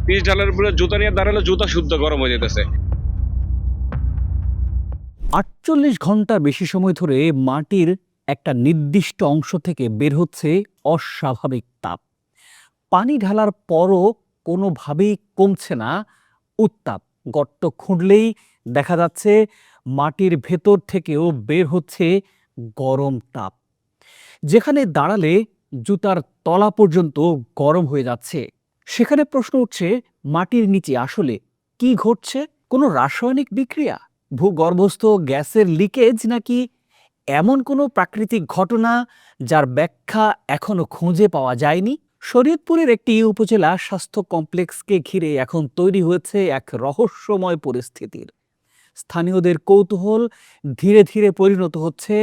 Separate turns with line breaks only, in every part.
Pitch ঢালার উপরে জুতা নিয়ে দাঁড়ালে জুতা শুদ্ধ গরম হয়ে যেতেছে।
৪৮ ঘন্টা বেশি সময় ধরে মাটির একটা নির্দিষ্ট অংশ থেকে বের হচ্ছে অস্বাভাবিক তাপ। পানি ঢালার পরও কোনোভাবেই কমছে না উত্তাপ। গর্ত খুঁড়লেই দেখা যাচ্ছে মাটির ভেতর থেকেও বের হচ্ছে গরম তাপ। যেখানে দাঁড়ালে জুতার তলা পর্যন্ত গরম হয়ে যাচ্ছে। সেখানে প্রশ্ন উঠছে, মাটির নিচে আসলে কি ঘটছে? কোনো রাসায়নিক বিক্রিয়া, ভূগর্ভস্থ গ্যাসের লিকেজ, নাকি এমন কোনো প্রাকৃতিক ঘটনা যার ব্যাখ্যা এখনো খুঁজে পাওয়া যায়নি? শরীয়তপুরের একটি উপজেলা স্বাস্থ্য কমপ্লেক্সকে ঘিরে এখন তৈরি হয়েছে এক রহস্যময় পরিস্থিতির। স্থানীয়দের কৌতূহল ধীরে ধীরে পরিণত হচ্ছে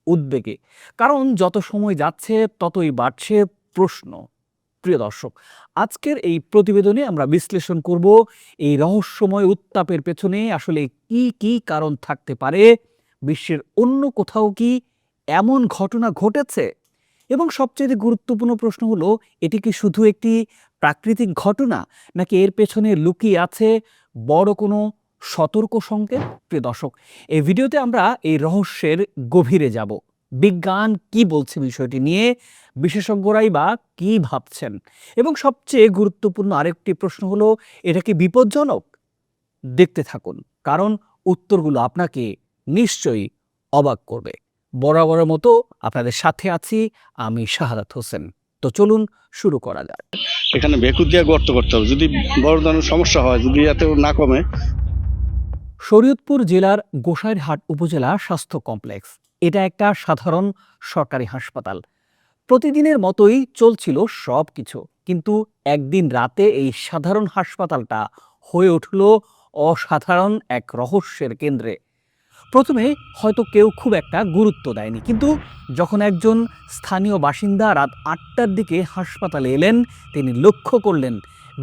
উদ্বেগে, কারণ যত সময় যাচ্ছে ততই বাড়ছে প্রশ্ন। প্রিয় দর্শক, আজকের এই প্রতিবেদনে আমরা বিশ্লেষণ করব এই রহস্যময় উত্তাপের পেছনে আসলে কি কি কারণ থাকতে পারে, বিশ্বের অন্য কোথাও কি এমন ঘটনা ঘটেছে, এবং সবচেয়ে গুরুত্বপূর্ণ প্রশ্ন হলো, এটি কি শুধু একটি প্রাকৃতিক ঘটনা, নাকি এর পেছনে লুকিয়ে আছে বড় কোনো সতর্ক সংকেত? প্রিয় দর্শক, এই ভিডিওতে আমরা এই রহস্যের গভীরে যাব। বিজ্ঞান কি বলছে বিষয়টি নিয়ে, বিশেষজ্ঞরাই বা কি ভাবছেন, এবং সবচেয়ে গুরুত্বপূর্ণ আরেকটি প্রশ্ন হলো, এটা কি বিপজ্জনক? দেখতে থাকুন, কারণ উত্তরগুলো আপনাকে নিশ্চয়ই অবাক করবে। বরাবরের মতো আপনাদের সাথে আছি আমি শাহাদাত হোসেন। তো চলুন শুরু করা যাক।
এখানে ভেকুর দিয়ে গর্ত করতে হবে, যদি বড় ধরনের সমস্যা হয়, যদি এত না কমে।
শরীয়তপুর জেলার গোসাইরহাট উপজেলা স্বাস্থ্য কমপ্লেক্স, এটা একটা সাধারণ সরকারি হাসপাতাল। প্রতিদিনের মতোই চলছিল সব কিছু, কিন্তু একদিন রাতে এই সাধারণ হাসপাতালটা হয়ে উঠল অসাধারণ এক রহস্যের কেন্দ্রে। প্রথমে হয়তো কেউ খুব একটা গুরুত্ব দেয়নি, কিন্তু যখন একজন স্থানীয় বাসিন্দা রাত ৮টার দিকে হাসপাতালে এলেন, তিনি লক্ষ্য করলেন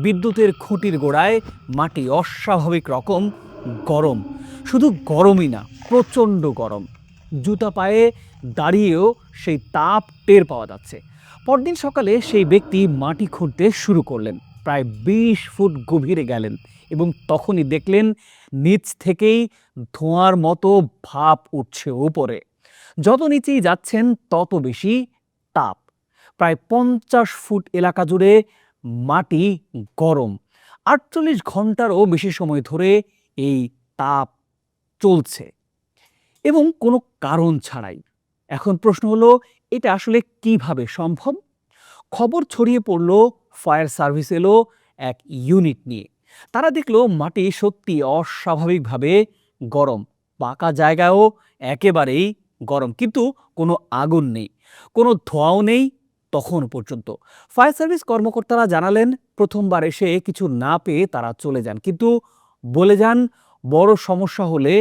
বিদ্যুতের খুঁটির গোড়ায় মাটি অস্বাভাবিক রকম গরম। শুধু গরমই না, প্রচণ্ড গরম। জুতা পায়ে দাঁড়িয়েও সেই তাপ টের পাওয়া যাচ্ছে। পরদিন সকালে সেই ব্যক্তি মাটি খুঁড়তে শুরু করলেন, প্রায় ২০ ফুট গভীরে গেলেন, এবং তখনই দেখলেন নিচ থেকেই ধোঁয়ার মতো ভাপ উঠছে উপরে। যত নিচেই যাচ্ছেন তত বেশি তাপ। প্রায় ৫০ ফুট এলাকা জুড়ে মাটি গরম। ৪৮ ঘন্টারও বেশি সময় ধরে এই তাপ চলছে, এবং কোনো কারণ ছাড়াই। এখন প্রশ্ন হলো, এটা আসলে কিভাবে সম্ভব? খবর ছড়িয়ে পড়ল, ফায়ার সার্ভিস এলো এক ইউনিট নিয়ে। তারা দেখলো মাটি সত্যি অস্বাভাবিকভাবে গরম। পাকা জায়গায়ও একেবারেই গরম, কিন্তু কোনো আগুন নেই, কোনো ধোঁয়াও নেই তখন পর্যন্ত। ফায়ার সার্ভিস কর্মকর্তারা জানালেন, প্রথমবার এসে কিছু না পেয়ে তারা চলে যান, কিন্তু বলে যান বড় সমস্যা হলে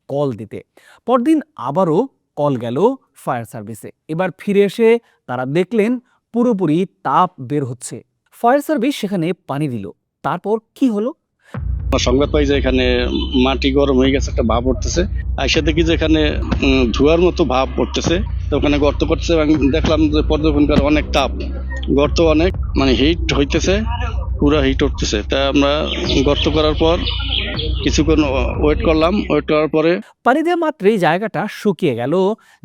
কল দিতে। পরদিন আবারও কল গেল ফায়ার সার্ভিসে। এবার ফিরে এসে তারা দেখলেন পুরোপুরি তাপ বের হচ্ছে। ফায়ার সার্ভিস সেখানে পানি দিল। তারপর কি হলো?
সংবাদ পাই যে এখানে মাটি গরম হয়ে গেছে, একটা ভাব উঠতেছে। আইসা দেখি যে এখানে ধোঁয়ার মতো ভাব উঠতেছে। তো ওখানে গর্ত করতেছে, আমি দেখলাম যে পর্যবেক্ষণ অনেক তাপ, গর্ত অনেক হিট হইতেছে, পুরো হিট উঠতেছে। তা আমরা গর্ত করার পর কিছুক্ষণ ওয়েট করলাম। ওয়েট করার পরে
পানি দেওয়া মাত্রই জায়গাটা শুকিয়ে গেল,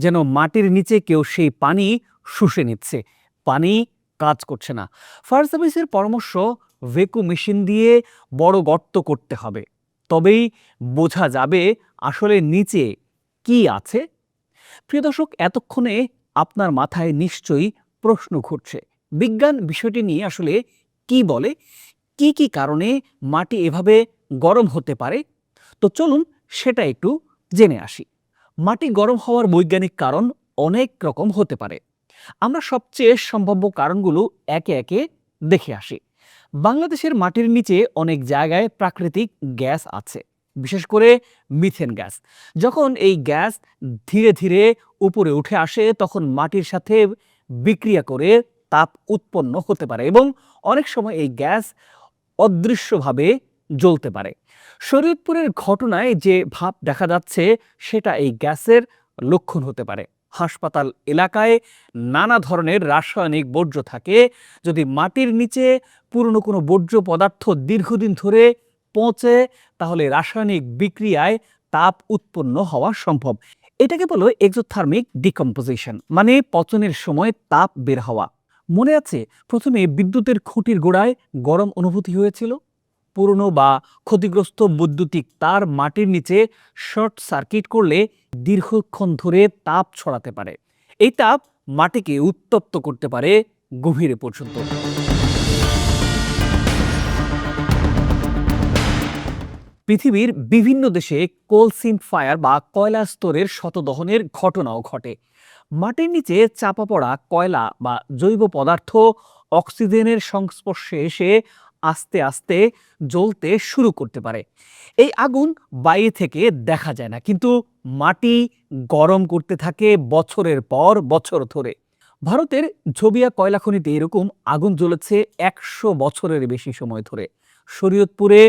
যেন মাটির নিচে কেউ সেই পানি শুষে নিচ্ছে। পানি কাজ করছে না। ফায়ার সার্ভিসের পরামর্শ, ভেকু মেশিন দিয়ে বড় গর্ত করতে হবে, তবেই বোঝা যাবে আসলে নিচে কি আছে। প্রিয় দর্শক, এতক্ষণে আপনার মাথায় নিশ্চয়ই প্রশ্ন ঘুরছে, বিজ্ঞান বিষয়টি নিয়ে আসলে কি বলে, কি কি কারণে মাটি এভাবে গরম হতে পারে। তো চলুন সেটা একটু জেনে আসি। মাটি গরম হওয়ার বৈজ্ঞানিক কারণ অনেক রকম হতে পারে। আমরা সবচেয়ে সম্ভাব্য কারণগুলো একে একে দেখে আসি। বাংলাদেশের মাটির নিচে অনেক জায়গায় প্রাকৃতিক গ্যাস আছে, বিশেষ করে মিথেন গ্যাস। যখন এই গ্যাস ধীরে ধীরে উপরে উঠে আসে, তখন মাটির সাথে বিক্রিয়া করে তাপ উৎপন্ন হতে পারে, এবং অনেক সময় এই গ্যাস অদৃশ্যভাবে জ্বলতে পারে। শরীয়তপুরের ঘটনায় যে ভাব দেখা যাচ্ছে, সেটা এই গ্যাসের লক্ষণ হতে পারে। হাসপাতাল এলাকায় নানা ধরনের রাসায়নিক বর্জ্য থাকে। যদি মাটির নিচে পুরনো কোনো বর্জ্য পদার্থ দীর্ঘদিন ধরে পচে, তাহলে রাসায়নিক বিক্রিয়ায় তাপ উৎপন্ন হওয়া সম্ভব। এটাকে বলো এক্সোথার্মিক ডিকম্পোজিশন, মানে পচনের সময় তাপ বের হওয়া। মনে আছে প্রথমে বিদ্যুতের খুঁটির গোড়ায় গরম অনুভূতি হয়েছিল? পুরনো বা ক্ষতিগ্রস্ত বৈদ্যুতিক তার মাটির নিচে শর্ট সার্কিট করলে দীর্ঘক্ষণ ধরে তাপ ছড়াতে পারে। এই তাপ মাটিকে উত্তপ্ত করতে পারে গভীরে পর্যন্ত। পৃথিবীর বিভিন্ন দেশে কোল সিম ফায়ার বা কয়লা স্তরের শতদহনের ঘটনাও ঘটে। মাটির নিচে চাপা পড়া কয়লা বা জৈব পদার্থ অক্সিজেনের সংস্পর্শে এসে আস্তে আস্তে জ্বলতে শুরু করতে পারে। এই আগুন বাইরে থেকে দেখা যায় না, কিন্তু মাটি গরম করতে থাকে বছরের পর বছর ধরে। ভারতের ঝোবিয়া কয়লা খনিতে এরকম আগুন জ্বলেছে 100 বছরের বেশি সময় ধরে। শরীয়তপুরে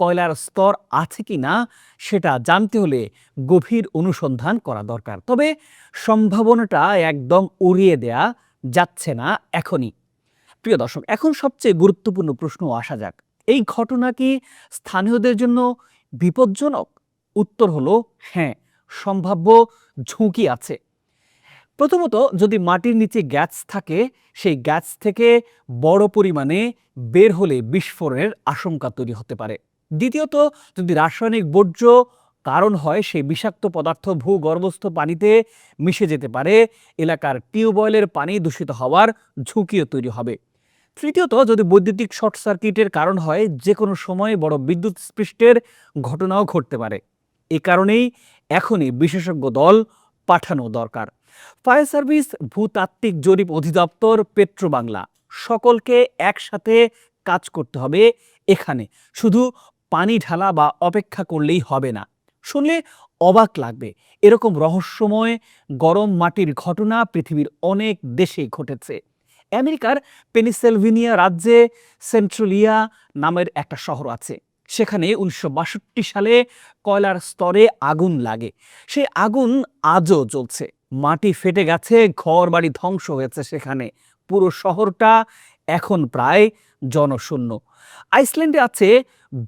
কয়লার স্তর আছে কিনা সেটা জানতে হলে গভীর অনুসন্ধান করা দরকার। তবে সম্ভাবনাটা একদম উড়িয়ে দেয়া যাচ্ছে না এখনই। প্রিয় দর্শক, এখন সবচেয়ে গুরুত্বপূর্ণ প্রশ্ন আসা যাক, এই ঘটনা কি স্থানীয়দের জন্য বিপজ্জনক? উত্তর হলো হ্যাঁ, সম্ভাব্য ঝুঁকি আছে। প্রথমত, যদি মাটির নিচে গ্যাস থাকে, সেই গ্যাস থেকে বড় পরিমাণে বের হলে বিস্ফোরণের আশঙ্কা তৈরি হতে পারে। দ্বিতীয়ত, যদি রাসায়নিক বর্জ্য কারণ হয়, সেই বিষাক্ত পদার্থ ভূগর্ভস্থ পানিতে মিশে যেতে পারে। এলাকার টিউবওয়েলের পানি দূষিত হওয়ার ঝুঁকিও তৈরি হবে। তৃতীয়ত, যদি বৈদ্যুতিক শর্ট সার্কিটের কারণ হয়, যে কোনো সময় বড় বিদ্যুৎ স্পৃষ্টের ঘটনাও ঘটতে পারে। এ কারণেই এখনই বিশেষজ্ঞ দল পাঠানো দরকার। ফায়ার সার্ভিস, ভূতাত্ত্বিক জরিপ অধিদপ্তর, পেট্রোবাংলা সকলকে একসাথে কাজ করতে হবে এখানে। শুধু পানি ঢালা বা অপেক্ষা করলেই হবে না। শুনলে অবাক লাগবে, এরকম রহস্যময় গরম মাটির ঘটনা পৃথিবীর অনেক দেশেই ঘটেছে। আমেরিকার পেনিসিলভেনিয়া রাজ্যে সেন্ট্রালিয়া নামের একটা শহর আছে। সেখানে 1962 সালে কয়লার স্তরে আগুন লাগে। সেই আগুন আজও জ্বলছে। মাটি ফেটে গেছে, ঘর বাড়ি ধ্বংস হয়েছে সেখানে। পুরো শহরটা এখন প্রায় জনশূন্য। আইসল্যান্ডে আছে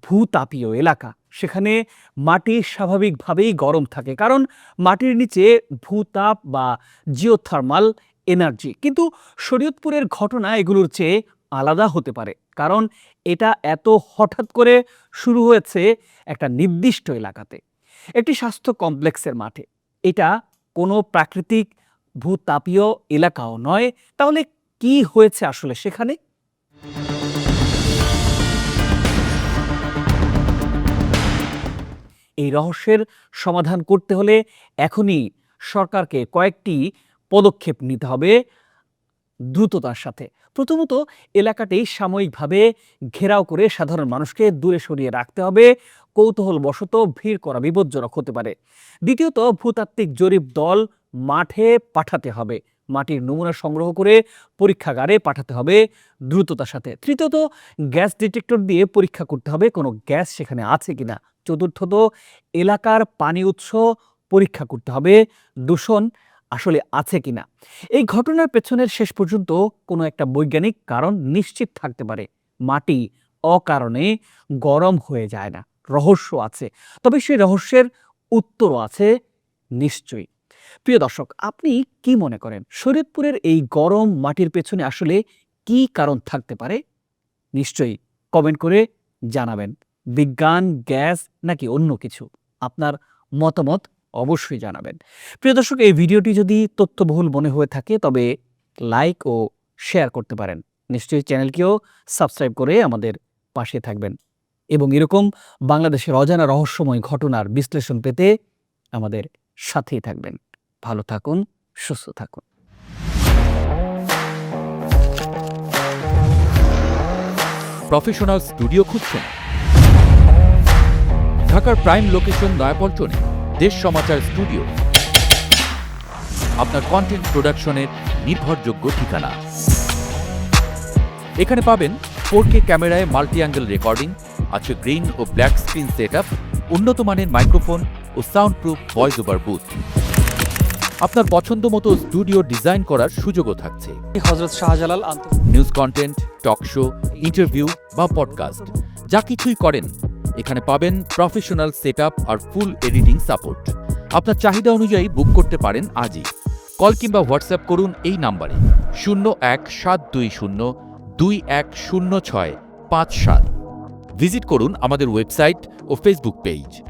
ভূতাপীয় এলাকা। সেখানে মাটি স্বাভাবিকভাবেই গরম থাকে, কারণ মাটির নিচে ভূতাপ বা জিওথার্মাল এনার্জি। কিন্তু শরীয়তপুরের ঘটনা এগুলোর চেয়ে আলাদা হতে পারে, কারণ এটা এত হঠাৎ করে শুরু হয়েছে একটা নির্দিষ্ট এলাকাতে, একটি স্বাস্থ্য কমপ্লেক্সের মাঠে। এটা কোনো প্রাকৃতিক ভূতাপীয় এলাকাও নয়। তাহলে কি হয়েছে আসলে সেখানে? এই রহস্যের সমাধান করতে হলে এখনই সরকারকে কয়েকটি পদক্ষেপ নিতে হবে দ্রুততার সাথে। প্রথমত, এলাকাটি সাময়িকভাবে ঘেরাও করে সাধারণ মানুষকে দূরে সরিয়ে রাখতে হবে। কৌতূহলবশত ভিড় করা বিপজ্জনক হতে পারে। দ্বিতীয়ত, ভূতাত্ত্বিক জরিপ দল মাঠে পাঠাতে হবে। মাটির নমুনা সংগ্রহ করে পরীক্ষাগারে পাঠাতে হবে দ্রুততার সাথে। তৃতীয়ত, গ্যাস ডিটেক্টর দিয়ে পরীক্ষা করতে হবে কোনো গ্যাস সেখানে আছে কিনা। চতুর্থত, এলাকার পানি উৎস পরীক্ষা করতে হবে দূষণ আসলে আছে কিনা। এই ঘটনার পেছনের শেষ পর্যন্ত কোনো একটা বৈজ্ঞানিক কারণ নিশ্চিত থাকতে পারে। মাটি অকারণে গরম হয়ে যায় না, রহস্য আছে। তবে সেই রহস্যের উত্তরও আছে নিশ্চয়ই। প্রিয় দর্শক, আপনি কি মনে করেন শরীয়তপুরের এই গরম মাটির পেছনে আসলে কি কারণ থাকতে পারে? নিশ্চয়ই কমেন্ট করে জানাবেন। বিজ্ঞান, গ্যাস নাকি অন্য কিছু? আপনার মতামত অবশ্যই জানাবেন। প্রিয় দর্শক, এই ভিডিওটি যদি তথ্যবহুল মনে হয়ে থাকে তবে লাইক ও শেয়ার করতে পারেন। নিশ্চয়ই চ্যানেলকেও সাবস্ক্রাইব করে আমাদের পাশে থাকবেন এবং এরকম বাংলাদেশের অজানা রহস্যময় ঘটনার বিশ্লেষণ পেতে আমাদের সাথেই থাকবেন। ভালো থাকুন, সুস্থ থাকুন।
প্রফেশনাল স্টুডিও খুঁজছেন? ঢাকার প্রাইম লোকেশন নয়াপল্টনে দেশ সমাচার স্টুডিও আপনার কন্টেন্ট প্রোডাকশনের নির্ভরযোগ্য ঠিকানা। এখানে পাবেন 4K ক্যামেরায় মাল্টি অ্যাঙ্গেল রেকর্ডিং, আছে গ্রিন ও ব্ল্যাক স্ক্রিন সেটআপ, উন্নত মানের মাইক্রোফোন ও sound proof voice over booth. আপনার পছন্দ মতো স্টুডিও ডিজাইন করার সুযোগও থাকছে।
Hazrat Shahjalal
news content, talk show, interview বা পডকাস্ট যা কিছুই করেন এখানে পাবেন প্রফেশনাল সেটআপ আর ফুল এডিটিং সাপোর্ট। আপনার চাহিদা অনুযায়ী বুক করতে পারেন আজই। কল কিংবা হোয়াটসঅ্যাপ করুন এই নাম্বারে 017202106557। ভিজিট করুন আমাদের ওয়েবসাইট ও ফেসবুক পেজ।